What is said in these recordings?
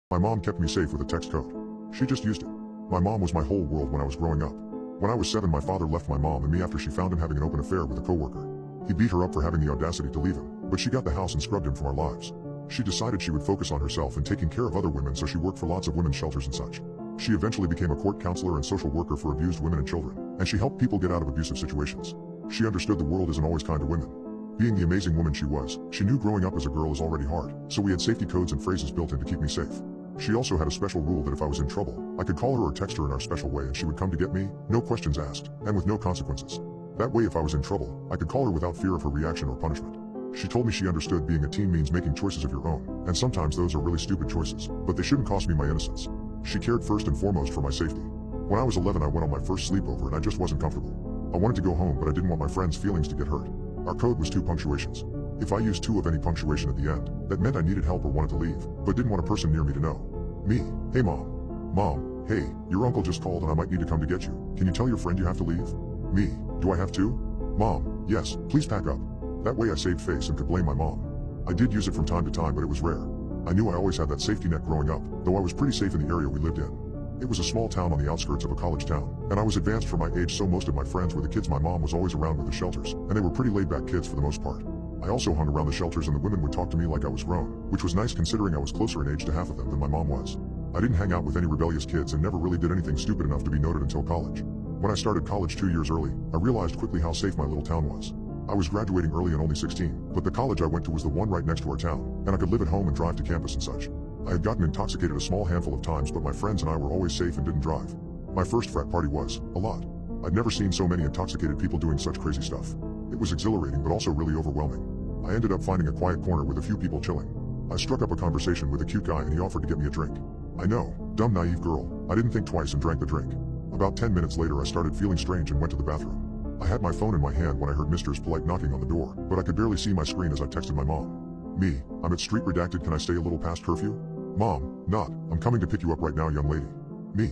My mom kept me safe with a text code. She just used it. My mom was my whole world when I was growing up. When I was 7, my father left my mom and me after she found him having an open affair with a coworker. He beat her up for having the audacity to leave him, but she got the house and scrubbed him from our lives. She decided she would focus on herself and taking care of other women, so she worked for lots of women's shelters and such. She eventually became a court counselor and social worker for abused women and children, and she helped people get out of abusive situations. She understood the world isn't always kind to women. Being the amazing woman she was, she knew growing up as a girl is already hard, so we had safety codes and phrases built in to keep me safe. She also had a special rule that if I was in trouble, I could call her or text her in our special way and she would come to get me, no questions asked, and with no consequences. That way if I was in trouble, I could call her without fear of her reaction or punishment. She told me she understood being a teen means making choices of your own, and sometimes those are really stupid choices, but they shouldn't cost me my innocence. She cared first and foremost for my safety. When I was 11, I went on my first sleepover and I just wasn't comfortable. I wanted to go home, but I didn't want my friends' feelings to get hurt. Our code was 2 punctuations. If I used 2 of any punctuation at the end, that meant I needed help or wanted to leave, but didn't want a person near me to know. Me: hey mom. Mom: hey, your uncle just called and I might need to come to get you. Can you tell your friend you have to leave? Me: do I have to? Mom: yes, please pack up. That way I saved face and could blame my mom. I did use it from time to time, but it was rare. I knew I always had that safety net growing up, though I was pretty safe in the area we lived in. It was a small town on the outskirts of a college town, and I was advanced for my age, so most of my friends were the kids my mom was always around with the shelters, and they were pretty laid-back kids for the most part. I also hung around the shelters and the women would talk to me like I was grown, which was nice considering I was closer in age to half of them than my mom was. I didn't hang out with any rebellious kids and never really did anything stupid enough to be noted until college. When I started college 2 years early, I realized quickly how safe my little town was. I was graduating early and only 16, but the college I went to was the one right next to our town, and I could live at home and drive to campus and such. I had gotten intoxicated a small handful of times, but my friends and I were always safe and didn't drive. My first frat party was a lot. I'd never seen so many intoxicated people doing such crazy stuff. It was exhilarating but also really overwhelming. I ended up finding a quiet corner with a few people chilling. I struck up a conversation with a cute guy and he offered to get me a drink. I know, dumb naive girl, I didn't think twice and drank the drink. About 10 minutes later I started feeling strange and went to the bathroom. I had my phone in my hand when I heard Mr.'s polite knocking on the door, but I could barely see my screen as I texted my mom. Me: I'm at street redacted, can I stay a little past curfew? Mom: not, I'm coming to pick you up right now young lady. Me: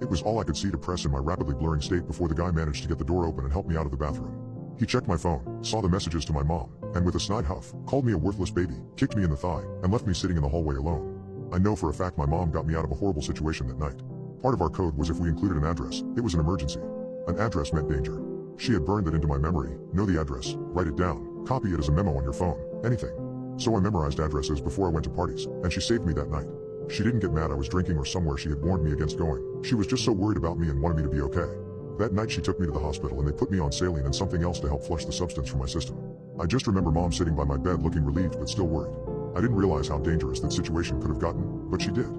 it was all I could see to press in my rapidly blurring state before the guy managed to get the door open and help me out of the bathroom. He checked my phone, saw the messages to my mom, and with a snide huff, called me a worthless baby, kicked me in the thigh, and left me sitting in the hallway alone. I know for a fact my mom got me out of a horrible situation that night. Part of our code was if we included an address, it was an emergency. An address meant danger. She had burned that into my memory: know the address, write it down, copy it as a memo on your phone, anything. So I memorized addresses before I went to parties, and she saved me that night. She didn't get mad I was drinking or somewhere she had warned me against going. She was just so worried about me and wanted me to be okay. That night she took me to the hospital and they put me on saline and something else to help flush the substance from my system. I just remember mom sitting by my bed looking relieved but still worried. I didn't realize how dangerous that situation could have gotten, but she did.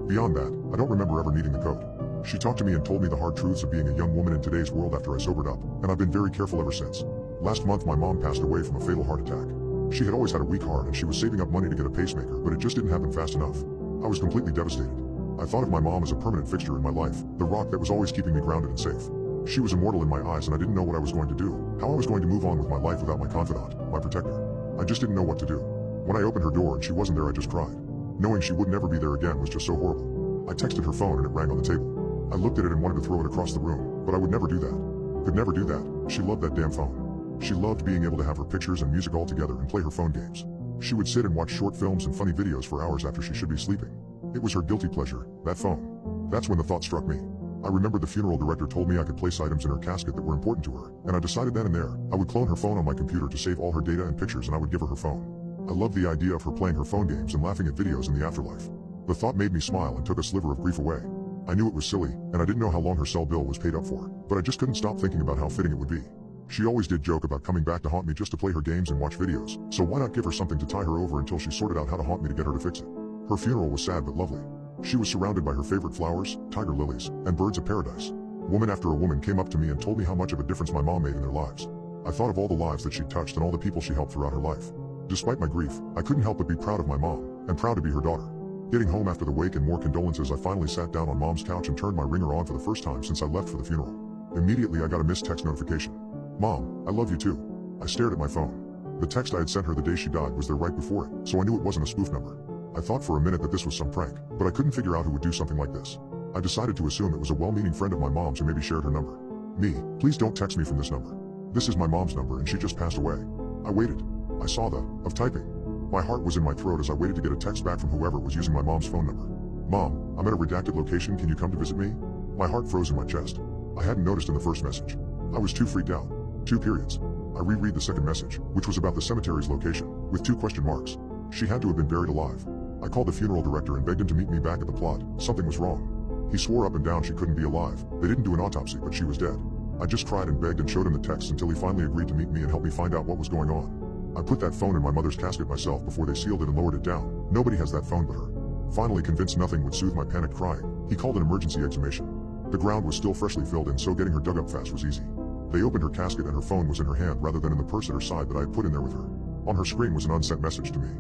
Beyond that, I don't remember ever needing the code. She talked to me and told me the hard truths of being a young woman in today's world after I sobered up, and I've been very careful ever since. Last month my mom passed away from a fatal heart attack. She had always had a weak heart and she was saving up money to get a pacemaker, but it just didn't happen fast enough. I was completely devastated. I thought of my mom as a permanent fixture in my life, the rock that was always keeping me grounded and safe. She was immortal in my eyes and I didn't know what I was going to do, how I was going to move on with my life without my confidant, my protector. I just didn't know what to do. When I opened her door and she wasn't there, I just cried. Knowing she would never be there again was just so horrible. I texted her phone and it rang on the table. I looked at it and wanted to throw it across the room, but I would never do that. Could never do that. She loved that damn phone. She loved being able to have her pictures and music all together and play her phone games. She would sit and watch short films and funny videos for hours after she should be sleeping. It was her guilty pleasure, that phone. That's when the thought struck me. I remembered the funeral director told me I could place items in her casket that were important to her, and I decided then and there, I would clone her phone on my computer to save all her data and pictures, and I would give her her phone. I loved the idea of her playing her phone games and laughing at videos in the afterlife. The thought made me smile and took a sliver of grief away. I knew it was silly, and I didn't know how long her cell bill was paid up for, but I just couldn't stop thinking about how fitting it would be. She always did joke about coming back to haunt me just to play her games and watch videos, so why not give her something to tie her over until she sorted out how to haunt me to get her to fix it. Her funeral was sad but lovely. She was surrounded by her favorite flowers, tiger lilies, and birds of paradise. Woman after a woman came up to me and told me how much of a difference my mom made in their lives. I thought of all the lives that she'd touched and all the people she helped throughout her life. Despite my grief, I couldn't help but be proud of my mom, and proud to be her daughter. Getting home after the wake and more condolences, I finally sat down on mom's couch and turned my ringer on for the first time since I left for the funeral. Immediately I got a missed text notification. Mom, I love you too. I stared at my phone. The text I had sent her the day she died was there right before it, so I knew it wasn't a spoof number. I thought for a minute that this was some prank, but I couldn't figure out who would do something like this. I decided to assume it was a well-meaning friend of my mom's who maybe shared her number. Me: please don't text me from this number. This is my mom's number and she just passed away. I waited. I saw the of typing. My heart was in my throat as I waited to get a text back from whoever was using my mom's phone number. Mom, I'm at a redacted location, can you come to visit me? My heart froze in my chest. I hadn't noticed in the first message. I was too freaked out. 2 periods. I reread the second message, which was about the cemetery's location, with 2 question marks. She had to have been buried alive. I called the funeral director and begged him to meet me back at the plot. Something was wrong. He swore up and down she couldn't be alive. They didn't do an autopsy, but she was dead. I just cried and begged and showed him the text until he finally agreed to meet me and help me find out what was going on. I put that phone in my mother's casket myself before they sealed it and lowered it down. Nobody has that phone but her. Finally convinced nothing would soothe my panicked crying, he called an emergency exhumation. The ground was still freshly filled in, so getting her dug up fast was easy. They opened her casket and her phone was in her hand rather than in the purse at her side that I had put in there with her. On her screen was an unsent message to me.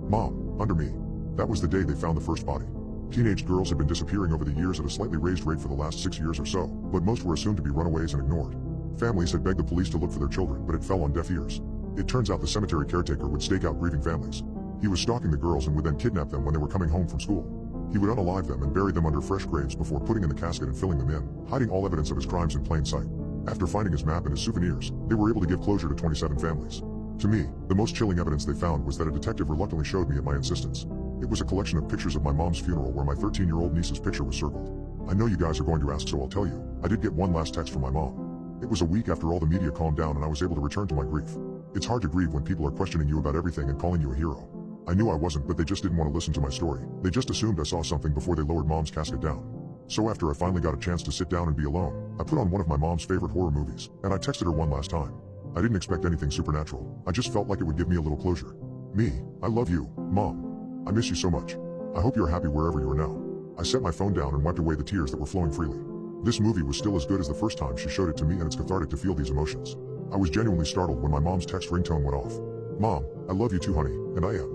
Mom, under me. That was the day they found the first body. Teenage girls had been disappearing over the years at a slightly raised rate for the last 6 years or so, but most were assumed to be runaways and ignored. Families had begged the police to look for their children, but it fell on deaf ears. It turns out the cemetery caretaker would stake out grieving families. He was stalking the girls and would then kidnap them when they were coming home from school. He would unalive them and bury them under fresh graves before putting in the casket and filling them in, hiding all evidence of his crimes in plain sight. After finding his map and his souvenirs, they were able to give closure to 27 families. To me, the most chilling evidence they found was that a detective reluctantly showed me at my insistence. It was a collection of pictures of my mom's funeral where my 13-year-old niece's picture was circled. I know you guys are going to ask, so I'll tell you. I did get one last text from my mom. It was a week after all the media calmed down and I was able to return to my grief. It's hard to grieve when people are questioning you about everything and calling you a hero. I knew I wasn't, but they just didn't want to listen to my story. They just assumed I saw something before they lowered mom's casket down. So after I finally got a chance to sit down and be alone, I put on one of my mom's favorite horror movies, and I texted her one last time. I didn't expect anything supernatural. I just felt like it would give me a little closure. Me, I love you, Mom. I miss you so much. I hope you're happy wherever you are now. I set my phone down and wiped away the tears that were flowing freely. This movie was still as good as the first time she showed it to me, and it's cathartic to feel these emotions. I was genuinely startled when my mom's text ringtone went off. Mom, I love you too, honey, and I am.